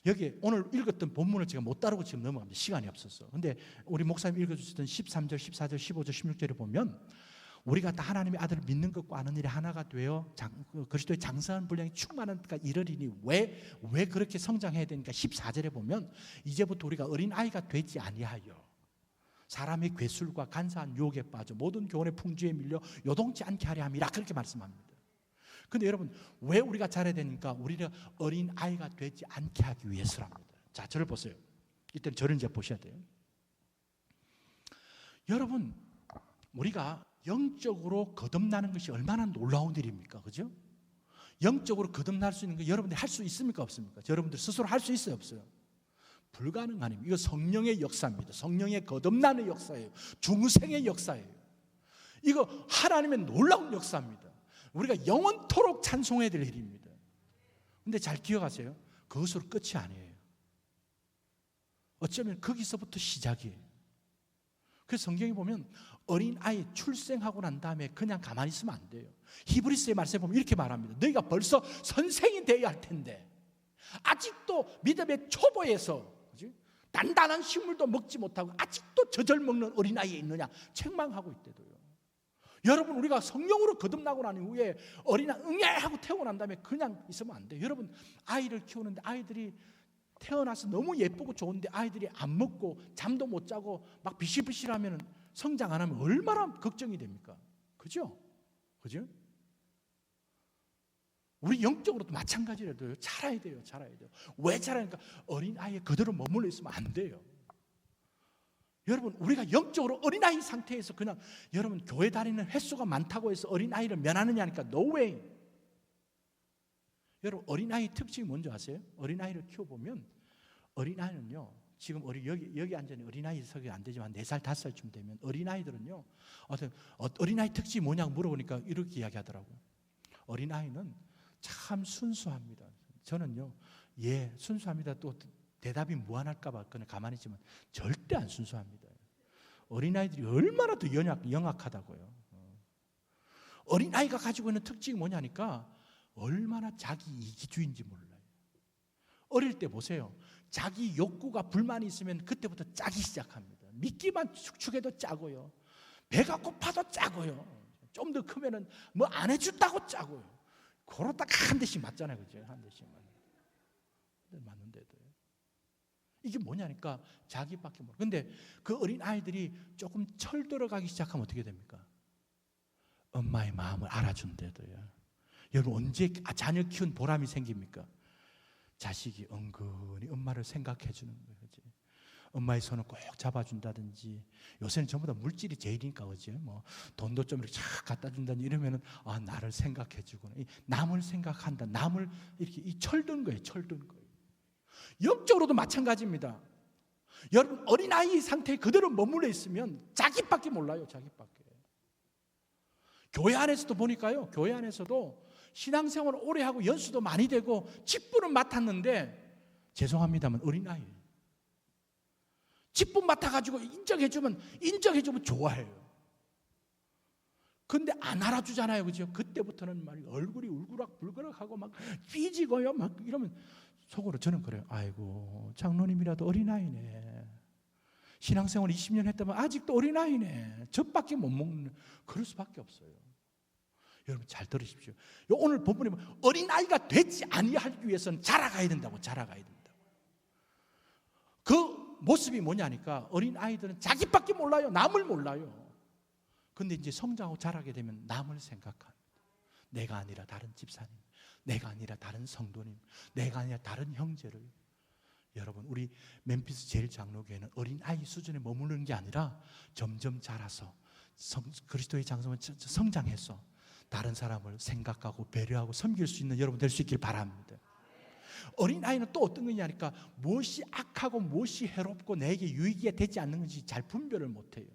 여기 오늘 읽었던 본문을 제가 못 다루고 지금 넘어갑니다. 시간이 없어서. 근데 우리 목사님 읽어주셨던 13절, 14절, 15절, 16절에 보면 우리가 다 하나님의 아들을 믿는 것과 아는 일이 하나가 되어 그리스도의 장성한 분량이 충만한 때가 이르리니 왜 그렇게 성장해야 되니까 14절에 보면 이제부터 우리가 어린아이가 되지 아니하여 사람의 괴술과 간사한 유혹에 빠져 모든 교훈의 풍주에 밀려 요동치 않게 하려 함이라 그렇게 말씀합니다. 그런데 여러분 왜 우리가 잘해야 되니까 우리가 어린아이가 되지 않게 하기 위해서랍니다. 자, 저를 보세요. 이때는 저를 이제 보셔야 돼요. 여러분 우리가 영적으로 거듭나는 것이 얼마나 놀라운 일입니까? 그죠? 영적으로 거듭날 수 있는 거 여러분들이 할 수 있습니까? 없습니까? 여러분들 스스로 할 수 있어요? 없어요? 불가능한 이거 성령의 역사입니다. 성령의 거듭나는 역사예요. 중생의 역사예요. 이거 하나님의 놀라운 역사입니다. 우리가 영원토록 찬송해야 될 일입니다. 그런데 잘 기억하세요. 그것으로 끝이 아니에요. 어쩌면 거기서부터 시작이에요. 그래서 성경에 보면 어린아이 출생하고 난 다음에 그냥 가만히 있으면 안 돼요. 히브리서의 말씀에 보면 이렇게 말합니다. 너희가 벌써 선생이 되어야 할 텐데 아직도 믿음의 초보에서 단단한 식물도 먹지 못하고 아직도 젖을 먹는 어린아이에 있느냐 책망하고 있대도요. 여러분 우리가 성령으로 거듭나고 난 이후에 어린아이 응애하고 태어난 다음에 그냥 있으면 안 돼요. 여러분 아이를 키우는데 아이들이 태어나서 너무 예쁘고 좋은데 아이들이 안 먹고 잠도 못 자고 막 비실비실하면 성장 안 하면 얼마나 걱정이 됩니까? 그죠? 그죠? 우리 영적으로도 마찬가지라도요. 자라야 돼요. 왜 자라니까 어린아이에 그대로 머물러 있으면 안 돼요. 여러분 우리가 영적으로 어린아이 상태에서 그냥 여러분 교회 다니는 횟수가 많다고 해서 어린아이를 면하느냐 하니까 no way. 여러분 어린아이 특징이 뭔지 아세요? 어린아이를 키워보면 어린아이는요, 지금 여기 앉아있는 어린아이 서기 안 되지만 4살, 5살쯤 되면 어린아이들은요, 어린아이 특징이 뭐냐고 물어보니까 이렇게 이야기하더라고요. 어린아이는 참 순수합니다. 저는요, 예, 순수합니다. 또 대답이 무한할까봐 그냥 가만히 있지만 절대 안 순수합니다. 어린아이들이 얼마나 더 영악하다고요. 어린아이가 가지고 있는 특징이 뭐냐니까 얼마나 자기 이기주의인지 몰라요. 어릴 때 보세요. 자기 욕구가 불만이 있으면 그때부터 짜기 시작합니다. 미끼만 축축해도 짜고요. 배가 고파도 짜고요. 좀 더 크면은 뭐 안 해준다고 짜고요. 그러다가 한 대씩 맞잖아요. 그죠? 한 대씩 맞는데도요. 이게 뭐냐니까 자기밖에 모르고. 근데 그 어린 아이들이 조금 철들어가기 시작하면 어떻게 됩니까? 엄마의 마음을 알아준대도요. 여러분 언제 자녀 키운 보람이 생깁니까? 자식이 은근히 엄마를 생각해 주는 거예요. 그치? 엄마의 손을 꼭 잡아준다든지, 요새는 전부 다 물질이 제일이니까, 그지? 뭐 돈도 좀 이렇게 쫙 갖다 준다든지 이러면은 아, 나를 생각해 주구나. 남을 생각한다. 남을 이렇게 이 철든 거예요. 철든 거예요. 영적으로도 마찬가지입니다. 여러분 어린아이 상태에 그대로 머물러 있으면 자기밖에 몰라요. 자기밖에. 교회 안에서도 보니까요, 교회 안에서도 신앙생활을 오래 하고 연수도 많이 되고 직분은 맡았는데 죄송합니다만 어린아이예요. 직분 맡아가지고 인정해주면 좋아해요. 근데 안 알아주잖아요. 그죠? 그때부터는 막 얼굴이 울그락불그락하고 막 삐지고요. 막 이러면 속으로 저는 그래요. 아이고, 장로님이라도 어린아이네. 신앙생활 20년 했다면 아직도 어린아이네. 젖밖에 못 먹는, 그럴 수밖에 없어요. 여러분 잘 들으십시오. 오늘 본문에 보면 어린아이가 되지 아니하기 위해서는 자라가야 된다고. 자라가야 된다고. 그 모습이 뭐냐니까 어린아이들은 자기밖에 몰라요. 남을 몰라요. 근데 이제 성장하고 자라게 되면 남을 생각합니다. 내가 아니라 다른 집사님, 내가 아니라 다른 성도님, 내가 아니라 다른 형제를. 여러분 우리 멤피스 제일장로교회는 어린아이 수준에 머무르는 게 아니라 점점 자라서 그리스도의 장성을 성장해서 다른 사람을 생각하고 배려하고 섬길 수 있는 여러분 될 수 있길 바랍니다. 어린아이는 또 어떤 거냐니까 무엇이 악하고 무엇이 해롭고 내게 유익이 되지 않는 건지 잘 분별을 못해요.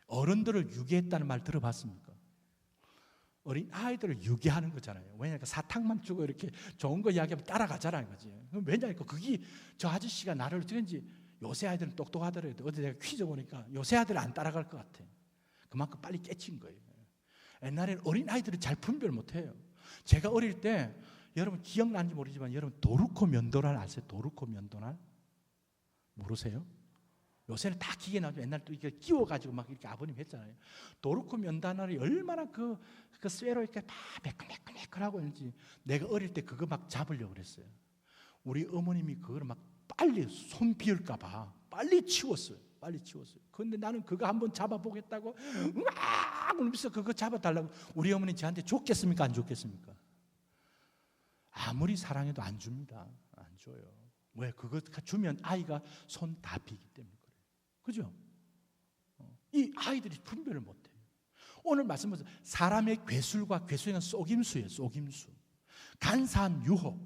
어른들을 유괴했다는 말 들어봤습니까? 어린아이들을 유괴하는 거잖아요. 왜냐하면 사탕만 주고 이렇게 좋은 거 이야기하면 따라가잖아요. 왜냐하니까 그게 저 아저씨가 나를 어떻게인지, 요새 아이들은 똑똑하더라도 어디 내가 퀴즈 보니까 요새 아이들은 안 따라갈 것 같아. 그만큼 빨리 깨친 거예요. 옛날에는 어린아이들은 잘 분별 못해요. 제가 어릴 때 여러분 기억나는지 모르지만 여러분 도르코 면도날 아세요? 도르코 면도날? 모르세요? 요새는 다 기계 나오죠. 옛날에 또 이렇게 끼워가지고 막 이렇게 아버님 했잖아요. 도르코 면도날이 얼마나 그 쇠로 이렇게 막 매끌매끌하고 있는지. 내가 어릴 때 그거 막 잡으려고 그랬어요. 우리 어머님이 그걸 막 빨리 손 비을까봐 빨리 치웠어요. 그런데 나는 그거 한번 잡아보겠다고 막 울면서 그거 잡아달라고. 우리 어머니 저한테 줬겠습니까? 안 줬겠습니까? 아무리 사랑해도 안 줍니다. 안 줘요. 왜? 그거 주면 아이가 손 다 비기 때문에 그래요. 그죠? 이 아이들이 분별을 못해요. 오늘 말씀은 사람의 괴술과 괴수는 속임수예요. 속임수. 간사한 유혹,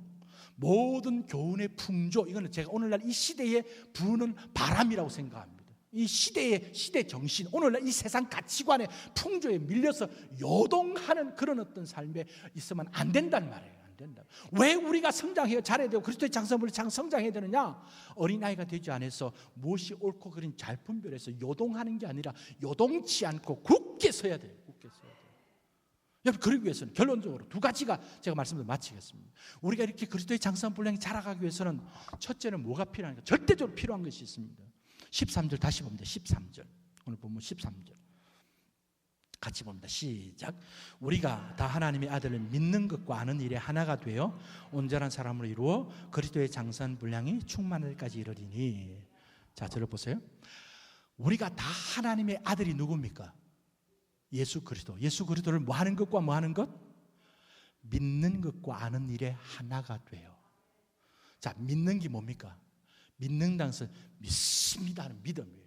모든 교훈의 풍조, 이거는 제가 오늘날 이 시대에 부는 바람이라고 생각합니다. 이 시대 정신, 오늘날 이 세상 가치관의 풍조에 밀려서 요동하는 그런 어떤 삶에 있으면 안 된다는 말이에요. 안 된다. 왜 우리가 성장해야 잘해야 되고 그리스도의 장성물이 성장해야 되느냐? 어린아이가 되지 않아서 무엇이 옳고 그른 잘 분별해서 요동하는 게 아니라 요동치 않고 굳게 서야 돼요. 굳게 서야 돼요. 여러분, 그러기 위해서는 결론적으로 두 가지가 제가 말씀을 마치겠습니다. 우리가 이렇게 그리스도의 장성한 분량이 자라가기 위해서는 첫째는 뭐가 필요한가? 절대적으로 필요한 것이 있습니다. 13절 다시 봅니다. 13절. 오늘 보면 13절. 같이 봅니다. 시작. 우리가 다 하나님의 아들을 믿는 것과 아는 일에 하나가 되어 온전한 사람으로 이루어 그리스도의 장성한 분량이 충만할 때까지 이르리니. 자, 저를 보세요. 우리가 다 하나님의 아들이 누굽니까? 예수 그리스도를 뭐 하는 것과 뭐 하는 것? 믿는 것과 아는 일에 하나가 돼요. 자, 믿는 게 뭡니까? 믿는다는 것은 믿습니다 하는 믿음이에요.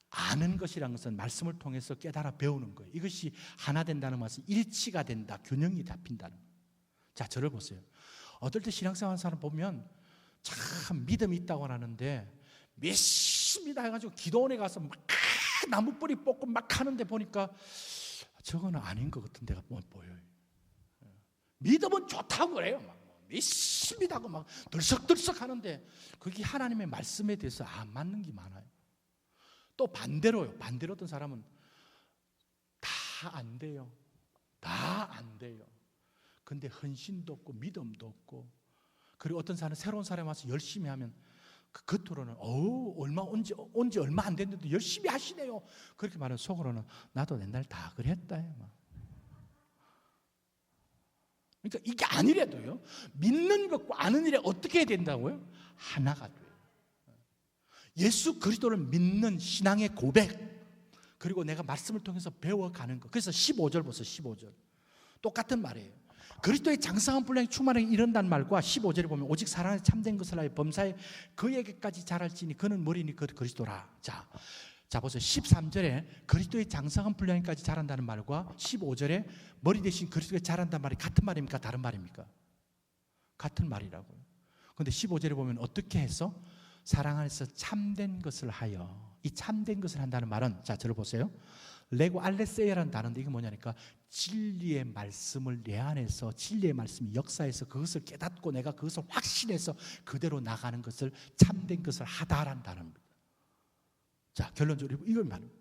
아는 것이라는 것은 말씀을 통해서 깨달아 배우는 거예요. 이것이 하나 된다는 것은 일치가 된다, 균형이 잡힌다는 거예요. 자, 저를 보세요. 어떨 때 신앙생활하는 사람 보면 참 믿음이 있다고 하는데 믿습니다 해가지고 기도원에 가서 막 나무 뿌리 뽑고 막 하는데 보니까 저거는 아닌 것 같은 데가 보여요. 믿음은 좋다고 그래요. 막 믿습니다 하고 막 들썩들썩 하는데 그게 하나님의 말씀에 대해서 안 맞는 게 많아요. 또 반대로요. 반대로 어떤 사람은 다 안 돼요. 다 안 돼요. 근데 헌신도 없고 믿음도 없고, 그리고 어떤 사람은 새로운 사람이 와서 열심히 하면 그 겉으로는 얼마 온지 얼마 안 됐는데 열심히 하시네요. 그렇게 말하면 속으로는 나도 옛날 다 그랬다. 그러니까 이게 아니래도요, 믿는 것과 아는 일에 어떻게 해야 된다고요? 하나가 돼요. 예수 그리스도를 믿는 신앙의 고백, 그리고 내가 말씀을 통해서 배워가는 것. 그래서 15절 보세요. 15절 똑같은 말이에요. 그리스도의 장성한 분량이 충만하게 이른다는 말과 15절에 보면 오직 사랑에 참된 것을 하여 범사에 그에게까지 자랄지니 그는 머리니 그 그리스도라. 자 보세요. 13절에 그리스도의 장성한 분량까지 자란다는 말과 15절에 머리 대신 그리스도가 자란다는 말이 같은 말입니까? 다른 말입니까? 같은 말이라고요. 그런데 15절에 보면 어떻게 해서 사랑 안에서 참된 것을 하여, 이 참된 것을 한다는 말은, 자 저를 보세요. 레고 알레세이라는 단어인데 이게 뭐냐니까 진리의 말씀을 내 안에서, 진리의 말씀이 역사해서 그것을 깨닫고 내가 그것을 확신해서 그대로 나가는 것을 참된 것을 하다라는 단어입니다. 자 결론적으로 이걸 말합니다.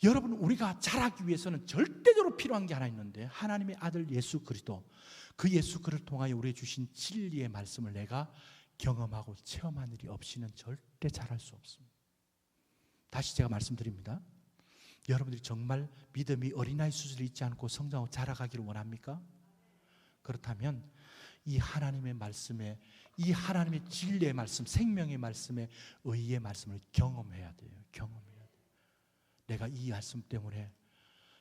여러분, 우리가 자라기 위해서는 절대적으로 필요한 게 하나 있는데, 하나님의 아들 예수 그리스도, 그 예수 그리스도를 통하여 우리에게 주신 진리의 말씀을 내가 경험하고 체험한 일이 없이는 절대 자랄 수 없습니다. 다시 제가 말씀드립니다. 여러분들이 정말 믿음이 어린아이 수준에 있지 않고 성장하고 자라가기를 원합니까? 그렇다면 이 하나님의 말씀에, 이 하나님의 진리의 말씀, 생명의 말씀에, 의의 말씀을 경험해야 돼요. 경험해야 돼요. 내가 이 말씀 때문에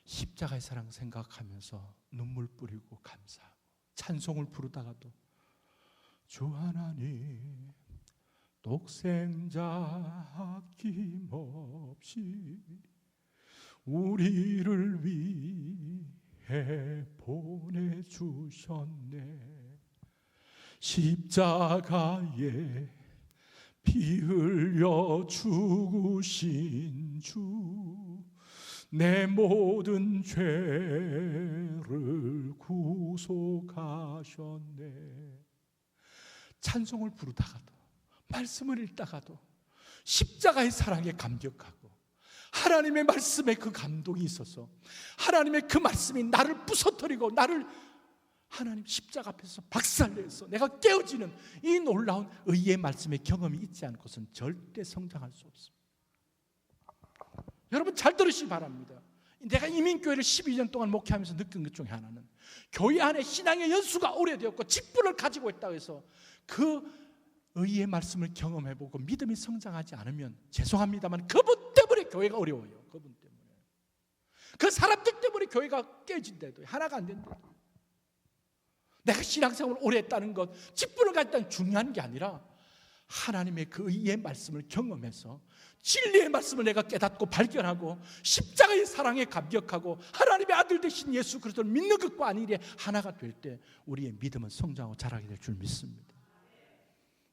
십자가의 사랑 생각하면서 눈물 뿌리고 감사하고 찬송을 부르다가도 주 하나님 독생자 아낌없이 우리를 위해 보내주셨네. 십자가에 피 흘려 죽으신 주, 내 모든 죄를 구속하셨네. 찬송을 부르다가도, 말씀을 읽다가도 십자가의 사랑에 감격하고 하나님의 말씀에 그 감동이 있어서 하나님의 그 말씀이 나를 부서뜨리고 나를 하나님 십자가 앞에서 박살내서 내가 깨어지는 이 놀라운 의의 말씀의 경험이 있지 않고서는 절대 성장할 수 없습니다. 여러분 잘 들으시기 바랍니다. 내가 이민교회를 12년 동안 목회하면서 느낀 것 중에 하나는, 교회 안에 신앙의 연수가 오래되었고 직분을 가지고 있다고 해서 그 의의 말씀을 경험해보고 믿음이 성장하지 않으면 죄송합니다만 그분 때문에 교회가 어려워요. 그분 때문에, 그 사람들 때문에 교회가 깨진대도 하나가 안 된대도. 내가 신앙생활을 오래 했다는 것, 직분을 가졌다는 중요한 게 아니라 하나님의 그 의의 말씀을 경험해서 진리의 말씀을 내가 깨닫고 발견하고 십자가의 사랑에 감격하고 하나님의 아들 되신 예수 그리스도를 믿는 것과 아닌 일에 하나가 될 때 우리의 믿음은 성장하고 자라게 될 줄 믿습니다.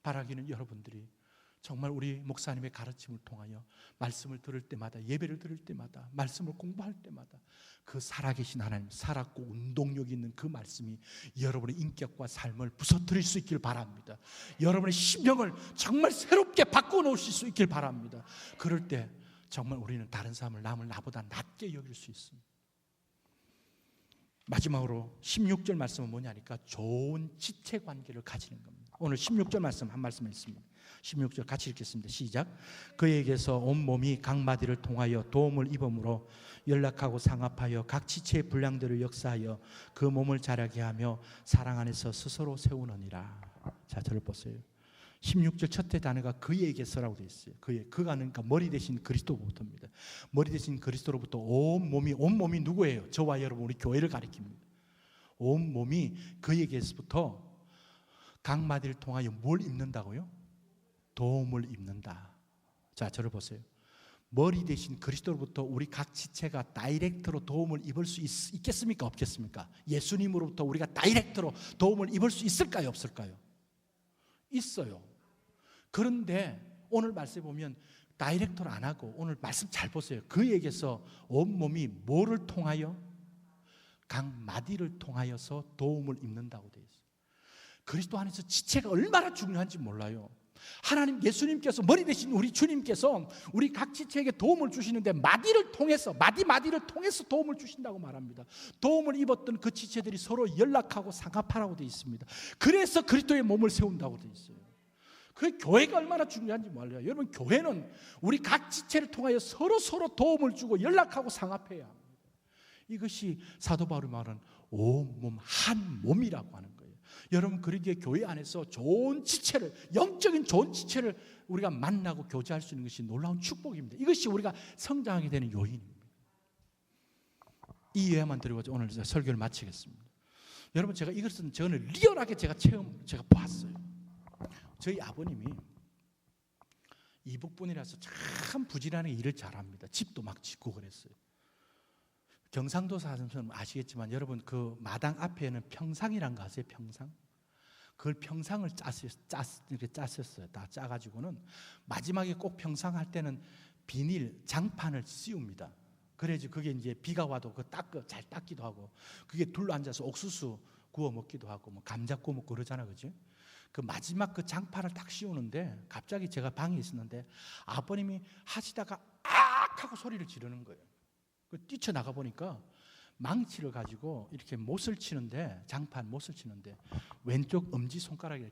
바라기는 여러분들이 정말 우리 목사님의 가르침을 통하여 말씀을 들을 때마다, 예배를 들을 때마다, 말씀을 공부할 때마다 그 살아계신 하나님, 살았고 운동력 있는 그 말씀이 여러분의 인격과 삶을 부서뜨릴 수 있길 바랍니다. 여러분의 심령을 정말 새롭게 바꿔놓으실 수 있길 바랍니다. 그럴 때 정말 우리는 다른 사람을 남을 나보다 낮게 여길 수 있습니다. 마지막으로 16절 말씀은 뭐냐니까 좋은 지체 관계를 가지는 겁니다. 오늘 16절 말씀 한 말씀 있습니다. 16절 같이 읽겠습니다. 시작. 그에게서 온 몸이 각 마디를 통하여 도움을 입음으로 연락하고 상합하여 각 지체의 분량들을 역사하여 그 몸을 자라게 하며 사랑 안에서 스스로 세우느니라. 자, 저를 보세요. 16절 첫째 단어가 그에게서라고 되어 있어요. 그가 그러니까 머리 대신 그리스도로부터입니다. 머리 대신 그리스도로부터 온 몸이 누구예요? 저와 여러분, 우리 교회를 가리킵니다. 온 몸이 그에게서부터 각 마디를 통하여 뭘 입는다고요? 도움을 입는다. 자, 저를 보세요. 머리 대신 그리스도로부터 우리 각 지체가 다이렉트로 도움을 입을 수 있겠습니까? 없겠습니까? 예수님으로부터 우리가 다이렉트로 도움을 입을 수 있을까요? 없을까요? 있어요. 그런데 오늘 말씀에 보면 다이렉트로 안 하고, 오늘 말씀 잘 보세요. 그에게서 온몸이 뭐를 통하여? 각 마디를 통하여서 도움을 입는다고 되어 있어요. 그리스도 안에서 지체가 얼마나 중요한지 몰라요. 하나님, 예수님께서, 머리 대신 우리 주님께서 우리 각 지체에게 도움을 주시는데 마디를 통해서, 마디를 통해서 도움을 주신다고 말합니다. 도움을 입었던 그 지체들이 서로 연락하고 상합하라고 되어 있습니다. 그래서 그리스도의 몸을 세운다고 되어 있어요. 그 교회가 얼마나 중요한지 몰라요. 여러분, 교회는 우리 각 지체를 통하여 서로 도움을 주고 연락하고 상합해야 합니다. 이것이 사도 바울이 말하는 온몸 한 몸이라고 하는 거예요. 여러분, 그러기에 교회 안에서 좋은 지체를, 영적인 좋은 지체를 우리가 만나고 교제할 수 있는 것이 놀라운 축복입니다. 이것이 우리가 성장하게 되는 요인입니다. 이 예화만 드리고 오늘 설교를 마치겠습니다. 여러분, 제가 이것은 저는 리얼하게 제가 봤어요. 저희 아버님이 이북분이라서 참 부지런하게 일을 잘합니다. 집도 막 짓고 그랬어요. 경상도 사람들은 아시겠지만 여러분, 그 마당 앞에는 평상이란 거 아세요? 평상? 그걸 평상을 이렇게 짰었어요. 다 짜가지고는 마지막에 꼭 평상할 때는 비닐 장판을 씌웁니다. 그래야지 그게 이제 비가 와도 잘 닦기도 하고, 그게 둘러 앉아서 옥수수 구워 먹기도 하고, 뭐 감자 구워 먹고 그러잖아, 그지? 그 마지막 그 장판을 딱 씌우는데 갑자기 제가 방에 있었는데 아버님이 하시다가 악 하고 소리를 지르는 거예요. 그 뛰쳐나가 보니까 망치를 가지고 이렇게 못을 치는데, 장판 못을 치는데 왼쪽 엄지손가락에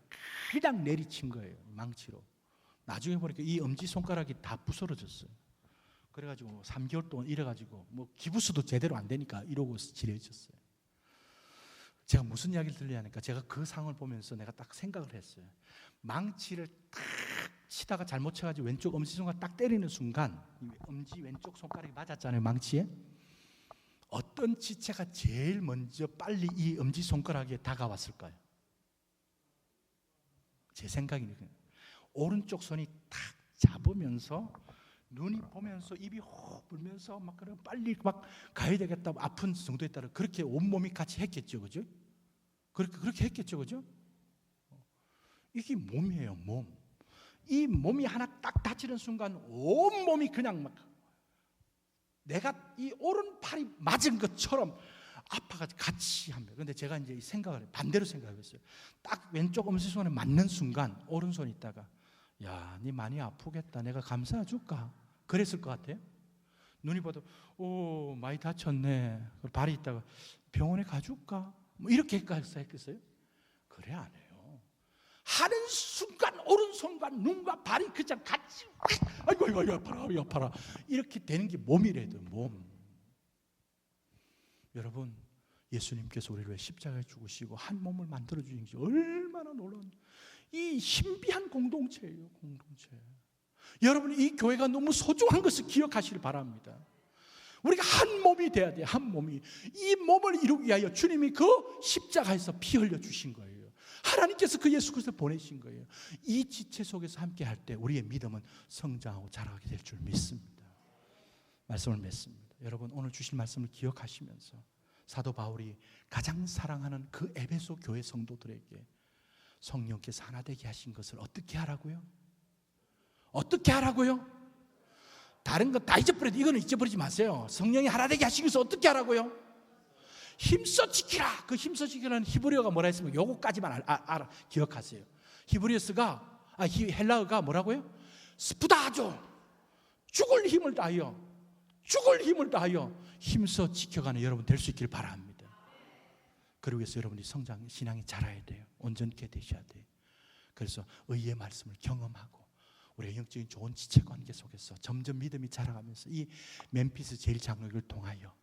그냥 내리친 거예요, 망치로. 나중에 보니까 이 엄지손가락이 다 부스러졌어요. 그래가지고 3개월 동안 이래가지고 뭐 기부스도 제대로 안 되니까 이러고 지내셨어요. 제가 무슨 이야기를 들려하니까 제가 그 상황을 보면서 내가 딱 생각을 했어요. 망치를 딱 치다가 잘못 쳐가지고 왼쪽 엄지손가락 딱 때리는 순간 엄지 왼쪽 손가락이 맞았잖아요, 망치에. 어떤 지체가 제일 먼저 빨리 이 엄지손가락에 다가왔을까요? 제 생각이니까 오른쪽 손이 탁 잡으면서 눈이 보면서 입이 혹 불면서 막 그래 빨리 막 가야 되겠다, 아픈 정도에 따라 그렇게 온몸이 같이 했겠죠, 그죠? 그렇게 했겠죠, 그죠? 이게 몸이에요, 몸. 이 몸이 하나 딱 다치는 순간 온 몸이 그냥 막 내가 이 오른팔이 맞은 것처럼 아파가지고 같이 합니다. 그런데 제가 이제 반대로 생각했어요. 딱 왼쪽 엄지손에 맞는 순간 오른손이 있다가, 야, 니 많이 아프겠다, 내가 감싸 줄까? 그랬을 것 같아요. 눈이 봐도 오, 많이 다쳤네. 발이 있다가 병원에 가줄까? 뭐 이렇게까지 했겠어요? 그래 안 해요. 하는 순간 오른손과 눈과 발이 그냥 같이 아이고 아파라 이렇게 되는 게 몸이래도 몸. 여러분, 예수님께서 우리를 왜 십자가에 죽으시고 한 몸을 만들어 주신 게 얼마나 놀라운 이 신비한 공동체예요, 공동체. 여러분, 이 교회가 너무 소중한 것을 기억하시길 바랍니다. 우리가 한 몸이 돼야 돼요, 한 몸이. 이 몸을 이루기 위하여 주님이 그 십자가에서 피 흘려 주신 거예요. 하나님께서 그 예수 그리스도를 보내신 거예요. 이 지체 속에서 함께 할 때 우리의 믿음은 성장하고 자라게 될 줄 믿습니다. 말씀을 맺습니다. 여러분, 오늘 주신 말씀을 기억하시면서 사도 바울이 가장 사랑하는 그 에베소 교회 성도들에게 성령께서 하나 되게 하신 것을 어떻게 하라고요? 어떻게 하라고요? 다른 거 다 잊어버려도 이거는 잊어버리지 마세요. 성령이 하나 되게 하신 것을 어떻게 하라고요? 힘써 지키라. 그 힘써 지키라는 히브리어가 뭐라 했으면 요거까지만 기억하세요. 헬라어가 뭐라고요? 스푸다조. 죽을 힘을 다하여 힘써 지켜가는 여러분 될 수 있기를 바랍니다. 그러기 위해서 여러분이 신앙이 자라야 돼요. 온전케 되셔야 돼요. 그래서 의의 말씀을 경험하고 우리의 영적인 좋은 지체 관계 속에서 점점 믿음이 자라가면서 이 멤피스 제일 장로교를 통하여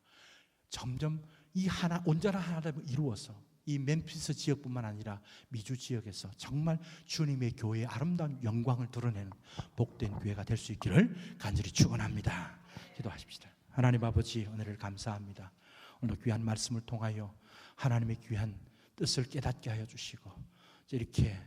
점점 이 온전한 하나됨을 이루어서 이 멤피스 지역뿐만 아니라 미주 지역에서 정말 주님의 교회의 아름다운 영광을 드러내는 복된 교회가 될 수 있기를 간절히 축원합니다. 기도하십시다. 하나님 아버지, 은혜를 감사합니다. 오늘 귀한 말씀을 통하여 하나님의 귀한 뜻을 깨닫게 하여 주시고 이렇게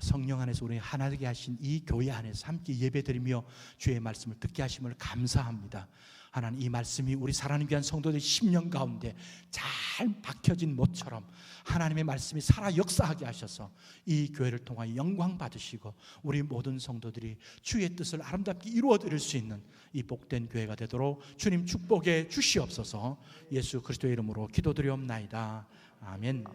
성령 안에서 우리 하나 되게 하신 이 교회 안에서 함께 예배드리며 주의 말씀을 듣게 하심을 감사합니다. 하나님, 이 말씀이 우리 사랑하는 귀한 성도들의 심령 가운데 잘 박혀진 못처럼 하나님의 말씀이 살아 역사하게 하셔서 이 교회를 통하여 영광 받으시고 우리 모든 성도들이 주의 뜻을 아름답게 이루어 드릴 수 있는 이 복된 교회가 되도록 주님 축복해 주시옵소서. 예수 그리스도의 이름으로 기도드리옵나이다. 아멘.